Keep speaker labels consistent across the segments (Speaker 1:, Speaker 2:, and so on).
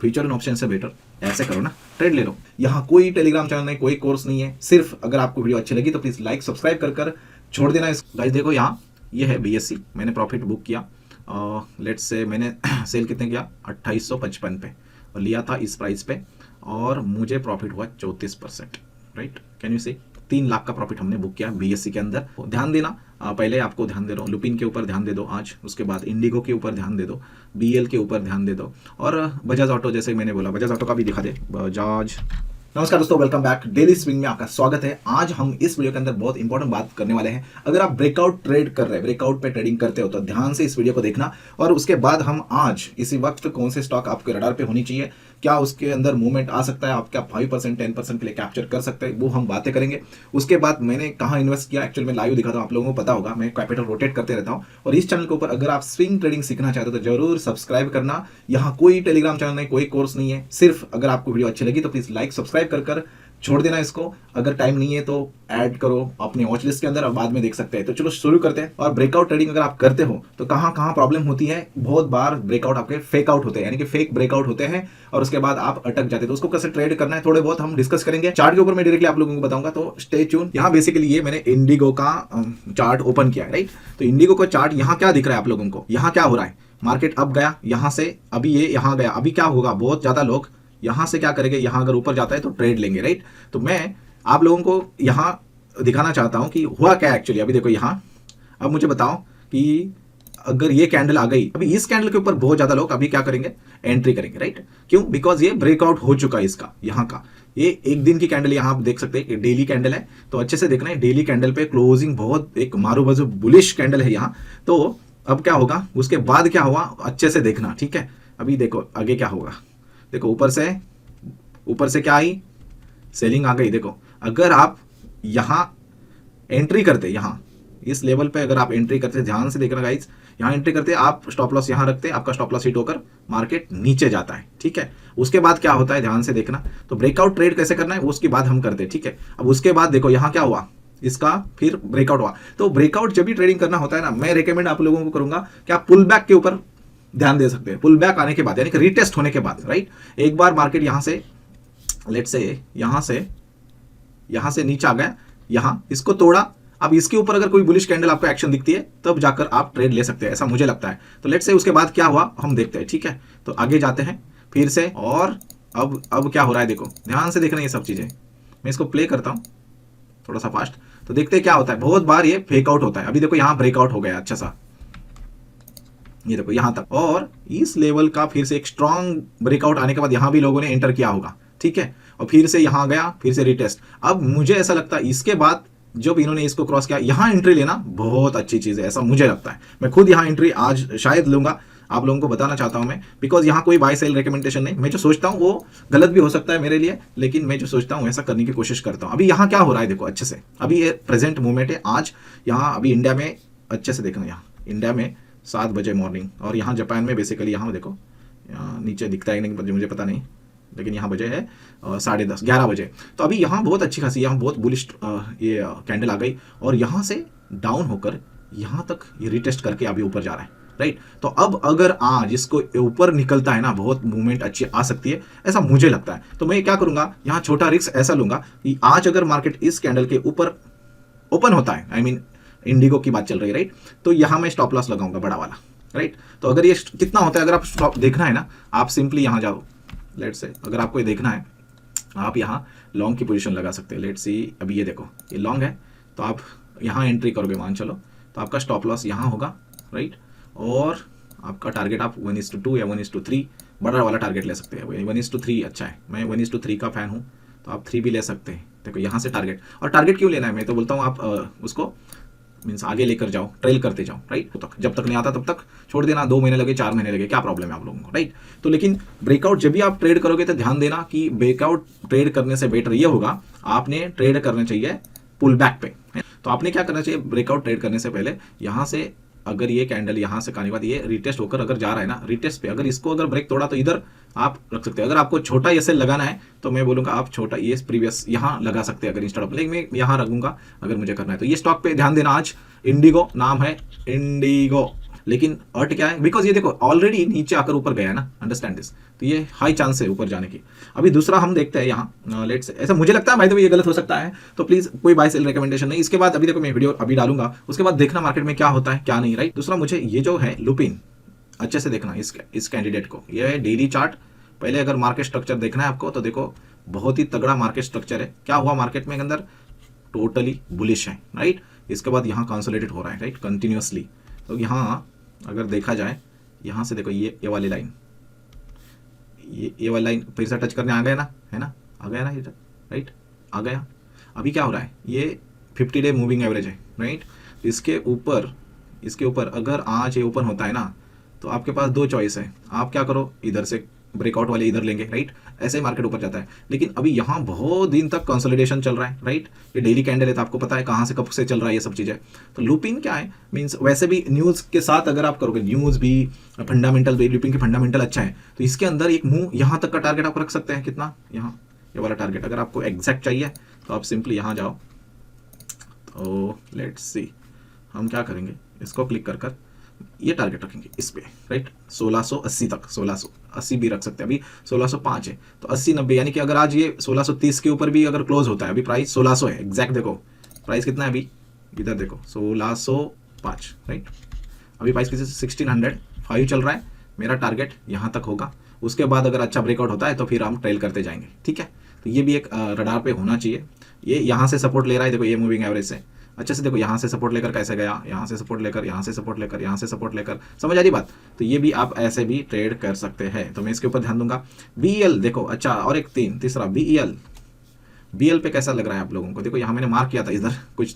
Speaker 1: Future and option से better ऐसे करो ना, ट्रेड ले लो। यहाँ कोई टेलीग्राम चैनल नहीं, कोई कोर्स नहीं है, सिर्फ अगर आपको वीडियो अच्छी लगी तो प्लीज लाइक सब्सक्राइब कर छोड़ देना। इस गाइस देखो यहाँ ये है BSC, मैंने प्रॉफिट बुक किया, लेट्स से मैंने सेल कितने किया 2855 पे और लिया था इस प्राइस पे और मुझे प्रॉफिट हुआ 34%, right. Can you see 3 lakh का प्रॉफिट हमने बुक किया BSC के अंदर। ध्यान देना, पहले आपको ध्यान दे रहा हूँ, लुपिन के ऊपर ध्यान दे दो आज, उसके बाद इंडिगो के ऊपर ध्यान दे दो, BL के ऊपर ध्यान दे दो और बजाज ऑटो, जैसे मैंने बोला बजाज ऑटो का भी दिखा दे बजाज। नमस्कार दोस्तों, वेलकम बैक। डेली स्विंग में आपका स्वागत है। आज हम इस वीडियो के अंदर बहुत इंपॉर्टेंट बात करने वाले हैं। अगर आप ब्रेकआउट ट्रेड कर रहे हैं, ब्रेकआउट पे ट्रेडिंग करते हो तो ध्यान से इस वीडियो को देखना और उसके बाद हम आज इसी वक्त कौन से स्टॉक आपके रडार पे होनी चाहिए, क्या उसके अंदर मूवमेंट आ सकता है, आप क्या 5% 10% के लिए कैप्चर कर सकते हैं, वो हम बातें करेंगे। उसके बाद मैंने कहाँ इन्वेस्ट किया, एक्चुअली मैं लाइव दिखाता हूँ, आप लोगों को पता होगा मैं कैपिटल रोटेट करते रहता हूँ। और इस चैनल के ऊपर अगर आप स्विंग ट्रेडिंग सीखना चाहते हो तो जरूर सब्सक्राइब करना। यहाँ कोई टेलीग्राम चैनल नहीं, कोई कोर्स नहीं है, सिर्फ अगर आपको वीडियो अच्छी लगी तो प्लीज लाइक सब्सक्राइब कर छोड़ देना इसको। अगर टाइम नहीं है तो ऐड करो अपने वॉच लिस्ट के अंदर और बाद में देख सकते हैं। तो चलो शुरू करते हैं। और ब्रेकआउट ट्रेडिंग अगर आप करते हो तो कहाँ कहाँ प्रॉब्लम होती है, बहुत बार ब्रेकआउट आपके फेक आउट होते हैं, यानी कि फेक ब्रेकआउट होते हैं और उसके बाद आप अटक जाते हैं। तो उसको कैसे ट्रेड करना है थोड़े बहुत हम डिस्कस करेंगे। चार्ट के ऊपर मैं डायरेक्टली आप लोगों को बताऊंगा, तो स्टे ट्यून। यहाँ बेसिकली ये मैंने इंडिगो का चार्ट ओपन किया है, राइट। तो इंडिगो का चार्ट यहाँ क्या दिख रहा है आप लोगों को, यहाँ क्या हो रहा है, मार्केट अब गया यहाँ से, अभी ये यहाँ गया, अभी क्या होगा, बहुत ज्यादा लोग यहाँ से क्या करेंगे, यहाँ अगर ऊपर जाता है तो ट्रेड लेंगे, राइट। तो मैं आप लोगों को यहाँ दिखाना चाहता हूँ कि हुआ क्या एक्चुअली। अभी देखो यहाँ, अब मुझे बताओ कि अगर ये कैंडल आ गई, अभी इस कैंडल के ऊपर बहुत ज्यादा लोग अभी क्या करेंगे, एंट्री करेंगे, राइट। क्यों? बिकॉज ये ब्रेकआउट हो चुका है इसका, यहाँ का। ये एक दिन की कैंडल, यहाँ आप देख सकते हैं डेली कैंडल है, तो अच्छे से देखना है डेली कैंडल पे क्लोजिंग बहुत एक मारू बाजू बुलिश कैंडल है यहाँ। तो अब क्या होगा, उसके बाद क्या हुआ अच्छे से देखना, ठीक है। अभी देखो आगे क्या होगा, देखो ऊपर से क्या आई, सेलिंग आ गई। देखो अगर आप यहाँ एंट्री करते, यहाँ इस लेवल पे अगर आप एंट्री करते, ध्यान से देखना गाइस, यहाँ एंट्री करते आप स्टॉप लॉस यहाँ रखते, आपका स्टॉप लॉस हिट होकर मार्केट नीचे जाता है, ठीक है। उसके बाद क्या होता है ध्यान से देखना। तो ब्रेकआउट ट्रेड कैसे करना है उसके बाद हम करते हैं, ठीक है। अब उसके बाद देखो यहाँ क्या हुआ, इसका फिर ब्रेकआउट हुआ। तो ब्रेकआउट जब भी ट्रेडिंग करना होता है ना, मैं रिकमेंड आप लोगों को करूंगा कि आप पुल बैक के ऊपर ध्यान दे सकते हैं। पुल बैक आने के बाद, यानी कि रिटेस्ट होने के बाद, राइट। एक बार मार्केट यहाँ से लेट्स से यहाँ से नीचे आ गया, यहाँ इसको तोड़ा, अब इसके ऊपर अगर कोई बुलिश कैंडल आपको एक्शन दिखती है तब जाकर आप ट्रेड ले सकते हैं, ऐसा मुझे लगता है। तो लेट्स से उसके बाद क्या हुआ हम देखते हैं, ठीक है। तो आगे जाते हैं फिर से, और अब क्या हो रहा है देखो, ध्यान से देखना ये सब चीजें। मैं इसको प्ले करता हूँ थोड़ा सा फास्ट, तो देखते हैं क्या होता है। बहुत बार ये फेक आउट होता है। अभी देखो यहाँ ब्रेकआउट हो गया अच्छा सा, ये देखो यहाँ तक, और इस लेवल का फिर से एक स्ट्रॉन्ग ब्रेकआउट आने के बाद यहाँ भी लोगों ने एंटर किया होगा, ठीक है। और फिर से यहाँ गया, फिर से रिटेस्ट। अब मुझे ऐसा लगता है इसके बाद जब इन्होंने इसको क्रॉस किया, यहाँ एंट्री लेना बहुत अच्छी चीज है, ऐसा मुझे लगता है। मैं खुद यहाँ एंट्री आज शायद लूंगा, आप लोगों को बताना चाहता हूं मैं, बिकॉज यहाँ कोई बाय सेल रिकमेंडेशन नहीं। मैं जो सोचता हूँ वो गलत भी हो सकता है मेरे लिए, लेकिन मैं जो सोचता हूँ ऐसा करने की कोशिश करता हूँ। अभी यहाँ क्या हो रहा है देखो अच्छे से, अभी ये प्रेजेंट मूवमेंट है आज यहाँ, अभी इंडिया में अच्छे से देखना, यहाँ इंडिया में 7 बजे मॉर्निंग, और यहाँ जापान में बेसिकली यहाँ देखो नीचे दिखता है नहीं मुझे पता नहीं, लेकिन यहाँ बजे है 10:30 11 बजे। तो अभी यहाँ बहुत अच्छी खासी, यहाँ बहुत बुलिश ये कैंडल आ गई और यहाँ से डाउन होकर यहाँ तक ये रिटेस्ट करके अभी ऊपर जा रहा है, राइट। तो अब अगर आज इसको ऊपर निकलता है ना, बहुत मूवमेंट अच्छी आ सकती है, ऐसा मुझे लगता है। तो मैं क्या करूंगा, यहाँ छोटा रिस्क ऐसा लूंगा कि आज अगर मार्केट इस कैंडल के ऊपर ओपन होता है, आई मीन इंडिगो की बात चल रही है, राइट, तो यहाँ मैं स्टॉप लॉस लगाऊंगा बड़ा वाला, राइट। तो अगर ये कितना होता है, अगर आप स्टॉप देखना है ना, आप सिंपली यहाँ जाओ, लेट्स से अगर आपको ये देखना है आप यहाँ लॉन्ग की पोजीशन लगा सकते हैं। लेट्स सी अभी ये देखो ये लॉन्ग है, तो आप यहाँ एंट्री करोगे मान चलो, तो आपका स्टॉप लॉस यहाँ होगा, राइट। और आपका टारगेट आप 1:2 या 1:3 बड़ा वाला टारगेट ले सकते हैं। 1:3 अच्छा है, मैं 1:3 का फैन हूँ, तो आप 3 भी ले सकते हैं। देखो यहाँ से टारगेट, और टारगेट क्यों लेना है, मैं तो बोलता हूँ आप उसको मीन्स आगे लेकर जाओ, ट्रेल करते जाओ, राइट। तो जब तक नहीं आता तब तक छोड़ देना, 2 महीने लगे 4 महीने लगे, क्या प्रॉब्लम है आप लोगों को, राइट। तो लेकिन ब्रेकआउट जब भी आप ट्रेड करोगे तो ध्यान देना कि ब्रेकआउट ट्रेड करने से बेटर ये होगा, आपने ट्रेड करना चाहिए पुल बैक पे। तो आपने क्या करना चाहिए, ब्रेकआउट ट्रेड करने से पहले यहाँ से अगर ये कैंडल यहाँ से खाने बाद ये रिटेस्ट होकर अगर जा रहा है ना, रिटेस्ट पे अगर इसको अगर ब्रेक तोड़ा तो इधर आप रख सकते हैं। अगर आपको छोटा एसएल लगाना है तो मैं बोलूंगा आप छोटा ये प्रीवियस यहाँ लगा सकते हैं अगर इंस्टेड ऑफ, लेकिन मैं यहाँ रखूंगा अगर मुझे करना है। तो ये स्टॉक पे ध्यान देना। आज इंडिगो नाम है, इंडिगो लेकिन अर्ट क्या है, बिकॉज ये देखो ऑलरेडी नीचे आकर ऊपर गया है ना, अंडरस्टैंड दिस, तो ये हाई चांस है ऊपर जाने की। अभी दूसरा हम देखते हैं यहाँ, लेट्स, ऐसा मुझे लगता है भाई तो ये गलत हो सकता है, तो प्लीज कोई बाय सेल रिकमेंडेशन नहीं। इसके बाद अभी देखो मैं वीडियो अभी डालूंगा, उसके बाद देखना मार्केट में क्या होता है क्या नहीं, राइट। दूसरा मुझे ये जो है लुपिन अच्छे से देखना इस कैंडिडेट को, ये है डेली चार्ट। पहले अगर मार्केट स्ट्रक्चर देखना है आपको तो देखो बहुत ही तगड़ा मार्केट स्ट्रक्चर है। क्या हुआ मार्केट में अंदर, टोटली बुलिश है, राइट। इसके बाद यहाँ कंसोलिडेट हो रहा है, राइट, कंटिन्यूसली। तो यहाँ अगर देखा जाए, यहाँ से देखो ये वाली लाइन, ये वाली लाइन फिर से टच करने आ गया ना, है ना, आ गया ना ये, राइट, आ गया। अभी क्या हो रहा है, ये 50 डे मूविंग एवरेज है, राइट। इसके ऊपर अगर आज ये ओपन होता है ना, तो आपके पास दो चॉइस है, आप क्या करो, इधर से ब्रेकआउट वाले इधर लेंगे, राइट, ऐसे ही मार्केट ऊपर जाता है। लेकिन अभी यहाँ बहुत दिन तक कंसोलिडेशन चल रहा है, राइट। ये डेली कैंडल है तो आपको पता है कहाँ से कब से चल रहा है ये सब चीज़ें। तो लुपिन क्या है, मीन्स वैसे भी न्यूज़ के साथ अगर आप करोगे, न्यूज़ भी फंडामेंटल भी, लुपिन के फंडामेंटल अच्छा है, तो इसके अंदर एक मूव यहाँ तक का टारगेट आप रख सकते हैं। कितना, यहाँ ये वाला टारगेट अगर आपको एग्जैक्ट चाहिए तो आप सिंपली यहाँ जाओ, तो लेट्स सी हम क्या करेंगे, इसको क्लिक कर ये टारगेट रखेंगे इस पे, राइट, 1680 तक, 1680 भी रख सकते हैं। अभी 1605 है तो 80-90, यानी कि अगर आज ये 1630 के ऊपर भी अगर क्लोज होता है, अभी प्राइस 1600 है एग्जैक्ट, देखो प्राइस कितना है अभी, इधर देखो 1605, राइट। अभी प्राइस किसी 1605 चल रहा है, मेरा टारगेट यहाँ तक होगा। उसके बाद अगर अच्छा ब्रेकआउट होता है तो फिर हम ट्रेल करते जाएंगे, ठीक है। तो ये भी एक रडार पे होना चाहिए। ये यहाँ से सपोर्ट ले रहा है, देखो ये मूविंग एवरेज से अच्छे से देखो, यहाँ से सपोर्ट लेकर कैसे गया, यहाँ से सपोर्ट लेकर, यहाँ से सपोर्ट लेकर, यहाँ से सपोर्ट लेकर, समझ आ रही बात। तो ये भी आप ऐसे भी ट्रेड कर सकते हैं, तो मैं इसके ऊपर ध्यान दूंगा। BEL देखो, अच्छा, और एक तीसरा BEL पे कैसा लग रहा है आप लोगों को, देखो यहाँ मैंने मार्क किया था इधर कुछ,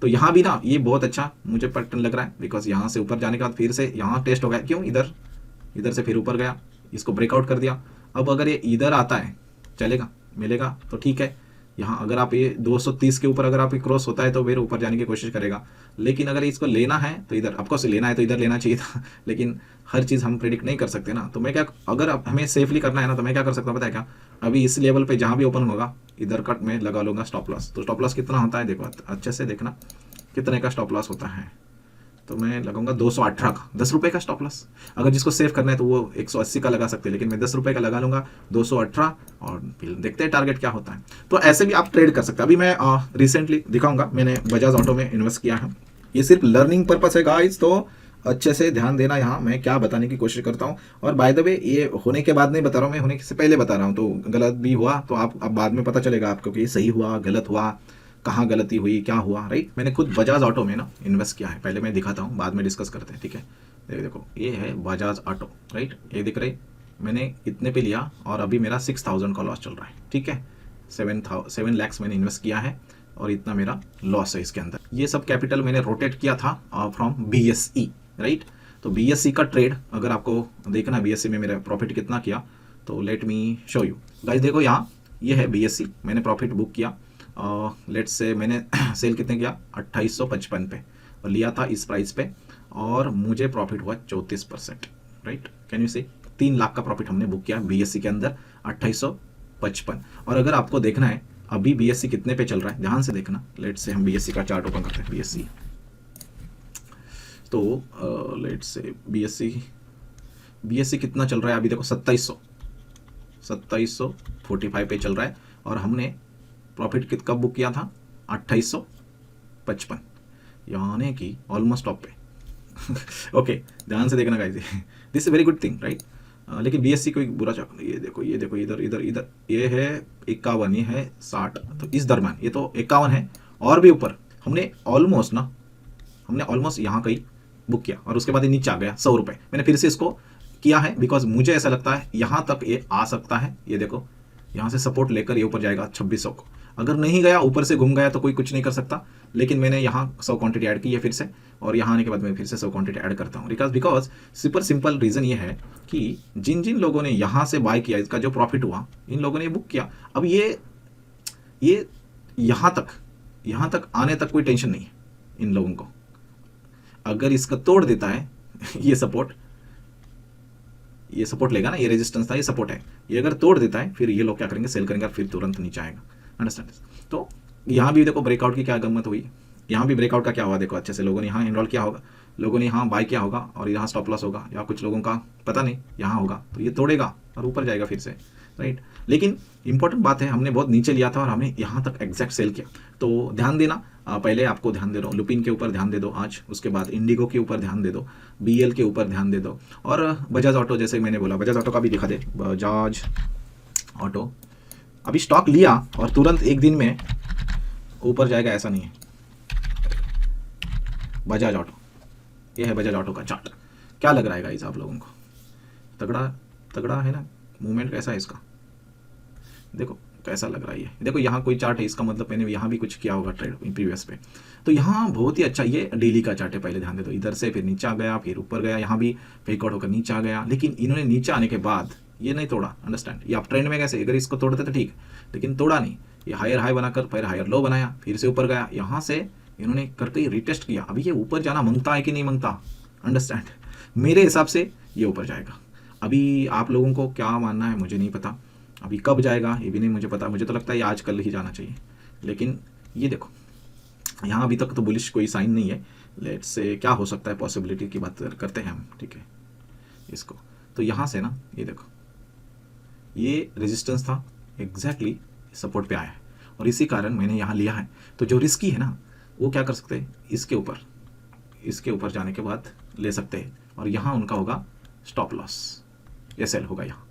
Speaker 1: तो यहाँ भी ना ये बहुत अच्छा मुझे पैटर्न लग रहा है, बिकॉज यहाँ से ऊपर जाने के बाद फिर से यहाँ टेस्ट हो गया, क्यों, इधर से फिर ऊपर गया, इसको ब्रेकआउट कर दिया। अब अगर ये इधर आता है, चलेगा, मिलेगा तो ठीक है। यहाँ अगर आप ये 230 के ऊपर अगर आप क्रॉस होता है तो फिर ऊपर जाने की कोशिश करेगा। लेकिन अगर इसको लेना है तो इधर, आपको लेना है तो इधर लेना चाहिए था, लेकिन हर चीज़ हम प्रेडिक्ट नहीं कर सकते ना। तो मैं क्या, अगर हमें सेफली करना है ना, तो मैं क्या कर सकता हूँ पता है क्या, अभी इस लेवल पे जहाँ भी ओपन होगा इधर कट में लगा लूँगा स्टॉप लॉस। तो स्टॉप लॉस कितना होता है, देखो अच्छे से देखना कितने का स्टॉप लॉस होता है। तो मैं लगाऊंगा 218 का, 10 रुपये का स्टॉप लॉस। अगर जिसको सेव करना है तो वो 180 का लगा सकते हैं, लेकिन मैं 10 रुपये का लगा लूंगा 218, और फिर देखते हैं टारगेट क्या होता है। तो ऐसे भी आप ट्रेड कर सकते हैं। अभी मैं रिसेंटली दिखाऊंगा, मैंने बजाज ऑटो में इन्वेस्ट किया है। ये सिर्फ लर्निंग पर्पस है गाइस, तो अच्छे से ध्यान देना यहाँ मैं क्या बताने की कोशिश करता हूँ। और बाय द वे ये होने के बाद नहीं बता रहा हूँ मैं, होने से पहले बता रहा हूँ। तो गलत भी हुआ तो आप अब बाद में पता चलेगा आपको कि सही हुआ गलत हुआ, कहाँ गलती हुई क्या हुआ, राइट। मैंने खुद बजाज ऑटो में ना इन्वेस्ट किया है, पहले मैं दिखाता हूँ बाद में डिस्कस करते हैं, ठीक है। देखो ये है बजाज ऑटो, राइट, ये दिख रही, मैंने इतने पे लिया और अभी मेरा 6000 का लॉस चल रहा है, ठीक है। 7 लाख मैंने इन्वेस्ट किया है और इतना मेरा लॉस है इसके अंदर। ये सब कैपिटल मैंने रोटेट किया था फ्रॉम BSE, राइट। तो BSE का ट्रेड अगर आपको देखना BSE में मेरा प्रॉफिट कितना किया, तो let me show you guys. देखो यहाँ ये है BSE, मैंने प्रॉफिट बुक किया, लेट्स से मैंने सेल कितने किया 2855 पे और लिया था इस प्राइस पे, और मुझे प्रॉफिट हुआ 34%, right. Can you see, 3 lakh का प्रॉफिट हमने बुक किया BSE के अंदर 2855। और अगर आपको देखना है अभी BSE कितने पे चल रहा है, ध्यान से देखना। लेट्स से हम BSE का चार्ट ओपन करते हैं, BSE, तो लेट्स से BSE कितना चल रहा है अभी, देखो 2745 पे चल रहा है, और हमने प्रॉफिट कब बुक किया था 2855, यानी कि ऑलमोस्ट टॉप पे। ओके ध्यान से देखना guys, this is very good thing, right. लेकिन BSE कोई बुरा चाक, ये देखो इधर ये है 51, ये है 60, तो इस दरम्यान ये तो 51 है और भी ऊपर हमने ऑलमोस्ट यहाँ कहीं बुक किया, और उसके बाद ये नीचे आ गया 100 रुपये। मैंने फिर से इसको किया है बिकॉज मुझे ऐसा लगता है यहाँ तक ये आ सकता है। ये देखो यहाँ से सपोर्ट लेकर ये ऊपर जाएगा 2600 को, अगर नहीं गया ऊपर से घूम गया तो कोई कुछ नहीं कर सकता। लेकिन मैंने यहाँ 100 क्वांटिटी ऐड की है फिर से, और यहाँ आने के बाद मैं फिर से 100 क्वांटिटी ऐड करता हूँ बिकॉज सुपर सिंपल रीज़न ये है कि जिन लोगों ने यहाँ से बाय किया, इसका जो प्रॉफिट हुआ, इन लोगों ने बुक किया। अब ये यहाँ तक आने तक कोई टेंशन नहीं है इन लोगों को। अगर इसका तोड़ देता है ये सपोर्ट लेगा ना, ये रेजिस्टेंस था, ये सपोर्ट है, ये अगर तोड़ देता है फिर ये लोग क्या करेंगे, सेल करेंगे, फिर तुरंत नीचे आएगा, अंडरस्टैंड। तो यहाँ भी देखो ब्रेकआउट की क्या गम्मत हुई, यहाँ भी ब्रेकआउट का क्या हुआ, देखो अच्छे से लोगों ने यहाँ इनरोल किया होगा, लोगों ने यहाँ बाय किया होगा और यहाँ स्टॉप लॉस होगा, या कुछ लोगों का पता नहीं यहाँ होगा तो ये तोड़ेगा और ऊपर जाएगा फिर से, राइट। लेकिन इंपॉर्टेंट बात है, हमने बहुत नीचे लिया था और हमने यहाँ तक एग्जैक्ट सेल किया। तो ध्यान देना, पहले आपको ध्यान दे रहा हूँ, लुपिन के ऊपर ध्यान दे दो आज, उसके बाद इंडिगो के ऊपर ध्यान दे दो, BL के ऊपर ध्यान दे दो, और बजाज ऑटो, जैसे मैंने बोला बजाज ऑटो का भी दिखा दे। बजाज ऑटो अभी स्टॉक लिया और तुरंत एक दिन में ऊपर जाएगा ऐसा नहीं है। बजाज ऑटो, ये है बजाज ऑटो का चार्ट। क्या लग रहा है गाइस आप लोगों को? तगड़ा तगड़ा है ना? मूवमेंट कैसा है इसका, देखो कैसा लग रहा है ये। देखो यहाँ कोई चार्ट है, इसका मतलब मैंने यहाँ भी कुछ किया होगा ट्रेड प्रीवियस पे। तो यहाँ बहुत ही अच्छा, ये डेली का चार्ट है, पहले ध्यान दे दो। इधर से फिर नीचे आ गया, फिर ऊपर गया, यहाँ भी फेकआउट होकर नीचे आ गया, लेकिन इन्होंने नीचे आने के बाद ये नहीं तोड़ा, अंडरस्टैंड। ये आप ट्रेंड में कैसे, अगर इसको तोड़ते तो ठीक, लेकिन तोड़ा नहीं। ये हायर हाई बनाकर फिर हायर लो बनाया, फिर से ऊपर गया, यहाँ से इन्होंने करके रिटेस्ट किया। अभी ये ऊपर जाना मांगता है कि नहीं मांगता, अंडरस्टैंड। मेरे हिसाब से ये ऊपर जाएगा। अभी आप लोगों को क्या मानना है मुझे नहीं पता, अभी कब जाएगा ये भी नहीं मुझे पता। मुझे तो लगता है ये आज कल ही जाना चाहिए, लेकिन ये देखो यहाँ अभी तक तो बुलिश कोई साइन नहीं है। लेट्स से क्या हो सकता है, पॉसिबिलिटी की बात करते हैं हम, ठीक है इसको। तो यहाँ से ना ये देखो, ये रेजिस्टेंस था, एग्जैक्टली सपोर्ट पे आया है और इसी कारण मैंने यहाँ लिया है। तो जो रिस्की है ना वो क्या कर सकते हैं, इसके ऊपर जाने के बाद ले सकते हैं और यहाँ उनका होगा स्टॉप लॉस, ये सेल होगा यहाँ।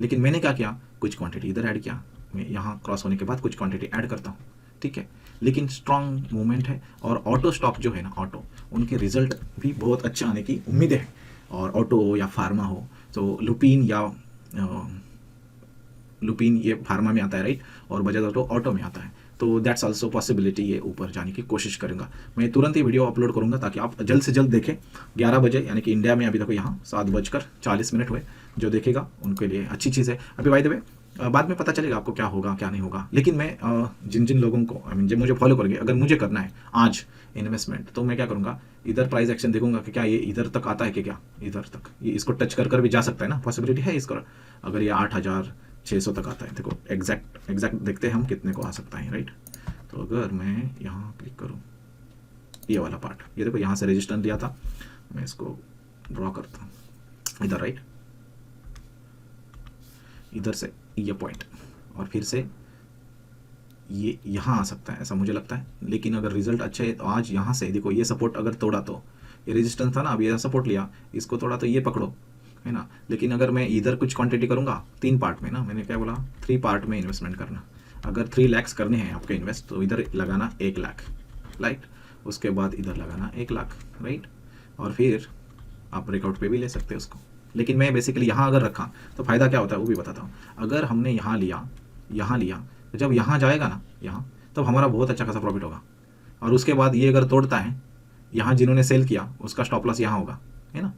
Speaker 1: लेकिन मैंने क्या किया, कुछ क्वांटिटी इधर ऐड किया, मैं यहाँ क्रॉस होने के बाद कुछ क्वांटिटी ऐड करता हूँ, ठीक है। लेकिन स्ट्रॉन्ग मूवमेंट है और ऑटो स्टॉक जो है ना, ऑटो, उनके रिजल्ट भी बहुत अच्छे आने की उम्मीद है। और ऑटो या फार्मा हो तो लुपिन ये फार्मा में आता है, राइट, और बजाज ऑटो ऑटो में आता है। तो दैट्स आल्सो पॉसिबिलिटी, ये ऊपर जाने की कोशिश करूंगा। मैं तुरंत ही वीडियो अपलोड करूंगा ताकि आप जल्द से जल्द देखें। 11 बजे, यानी कि इंडिया में अभी तक यहाँ 7:40 हुए, जो देखेगा उनके लिए अच्छी चीज़ है। अभी बाय द वे बाद में पता चलेगा आपको क्या होगा क्या नहीं होगा। लेकिन मैं जिन लोगों को, आई मीन जो मुझे फॉलो करेंगे, अगर मुझे करना है आज इन्वेस्टमेंट, तो मैं क्या करूँगा, इधर प्राइस एक्शन देखूंगा कि क्या ये इधर तक आता है कि क्या इधर तक, ये इसको टच कर भी जा सकता है ना, पॉसिबिलिटी है इसका। अगर ये 8,600 तक आता है, देखो एग्जैक्ट देखते हैं हम कितने को आ सकता है, राइट। तो अगर मैं यहाँ क्लिक करूँ, ये वाला पार्ट, ये देखो यहाँ से रेजिस्टेंस दिया था, मैं इसको ड्रॉ करता हूँ इधर, राइट, इधर से ये पॉइंट, और फिर से ये यहाँ आ सकता है ऐसा मुझे लगता है। लेकिन अगर रिजल्ट अच्छे है तो आज यहाँ से देखो, ये सपोर्ट अगर तोड़ा तो, ये रेजिस्टेंस था ना, अब ये सपोर्ट लिया, इसको तोड़ा तो ये पकड़ो, है ना। लेकिन अगर मैं इधर कुछ क्वांटिटी करूँगा 3 पार्ट में ना, मैंने क्या बोला 3 पार्ट में इन्वेस्टमेंट करना। अगर 3 लाख करने हैं आपके इन्वेस्ट, तो इधर लगाना 1 लाख, राइट, उसके बाद इधर लगाना 1 लाख, राइट, और फिर आप ब्रेकआउट पे भी ले सकते हैं उसको। लेकिन मैं बेसिकली यहाँ अगर रखा तो फ़ायदा क्या होता है वो भी बताता हूँ। अगर हमने यहाँ लिया तो जब यहाँ जाएगा ना, यहाँ, तब हमारा बहुत अच्छा खासा प्रॉफिट होगा। और उसके बाद ये अगर तोड़ता है, यहाँ जिन्होंने सेल किया उसका स्टॉप लॉस यहाँ होगा, है ना,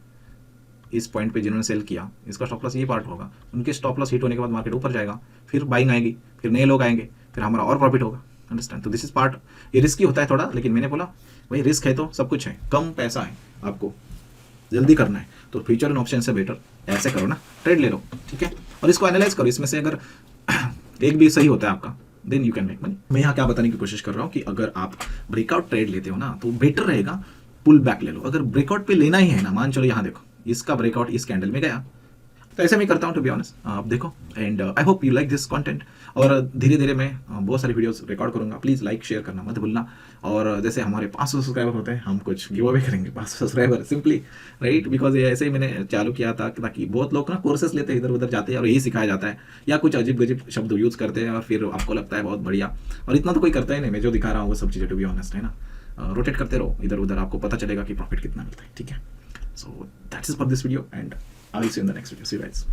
Speaker 1: इस पॉइंट पे जिन्होंने सेल किया इसका स्टॉप लॉस ये पार्ट होगा, उनके स्टॉप लॉस हिट होने के बाद मार्केट ऊपर जाएगा, फिर बाइंग आएगी, फिर नए लोग आएंगे, फिर हमारा और प्रॉफिट होगा, अंडरस्टैंड। तो दिस इज पार्ट, ये रिस्की होता है थोड़ा, लेकिन मैंने बोला भाई रिस्क है तो सब कुछ है, कम पैसा है, आपको जल्दी करना है तो फ्यूचर एंड ऑप्शन से बेटर ऐसे करो ना, ट्रेड ले लो, ठीक है, और इसको एनालाइज करो। इसमें से अगर एक भी सही होता है आपका, then you can make money. मैं यहाँ क्या बताने की कोशिश कर रहा हूँ कि अगर आप ब्रेकआउट ट्रेड लेते हो ना, तो बेटर रहेगा पुल बैक ले लो। अगर ब्रेकआउट पे लेना ही है ना, मान चलो यहाँ देखो इसका ब्रेकआउट इस कैंडल में गया, तो ऐसे मैं करता हूँ टू बी ऑनेस्ट, आप देखो। And I hope you like this content, और धीरे धीरे मैं बहुत सारी वीडियोस रिकॉर्ड करूँगा। प्लीज़ लाइक शेयर करना मत भूलना। और जैसे हमारे 500 सब्सक्राइबर होते हैं, हम कुछ गिव अवे करेंगे 500 सब्सक्राइबर सिंपली, राइट, बिकॉज ये ऐसे ही मैंने चालू किया था ताकि बहुत लोग ना कोर्सेस लेते हैं, इधर उधर जाते हैं और यही सिखाया जाता है, या कुछ अजीब गजीब शब्द यूज़ करते हैं और फिर आपको लगता है बहुत बढ़िया, और इतना तो कोई करता ही नहीं। मैं जो दिखा रहा हूँ वो सब चीज़ें टू बी ऑनेस्ट, है ना, रोटेट करते रहो इधर उधर, आपको पता चलेगा कि प्रॉफिट कितना मिलता है, ठीक है। So that's is for this video and I will see you in the next video. See you guys.